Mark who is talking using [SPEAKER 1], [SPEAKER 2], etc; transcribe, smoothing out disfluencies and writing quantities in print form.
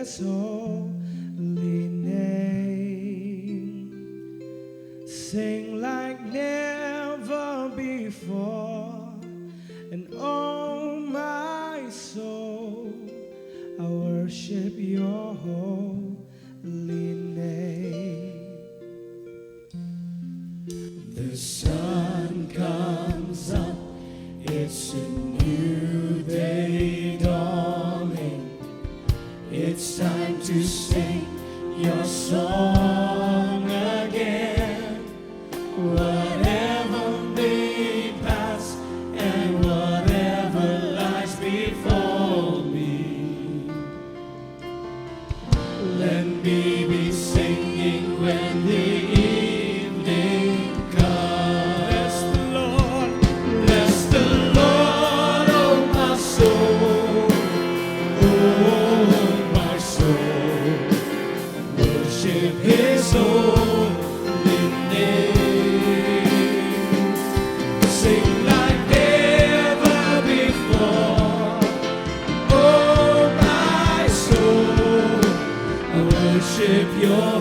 [SPEAKER 1] His holy name. Sing like never before, and oh my soul, I worship your holy name.
[SPEAKER 2] The sun comes up, it's a new day dawning. It's time to sing your song again. Whatever may pass and whatever lies before me, let me be singing when the evening comes.
[SPEAKER 1] Bless the Lord,
[SPEAKER 2] Bless the Lord, oh my soul, oh my soul. Worship His holy name. Sing like never before, oh my soul. I worship your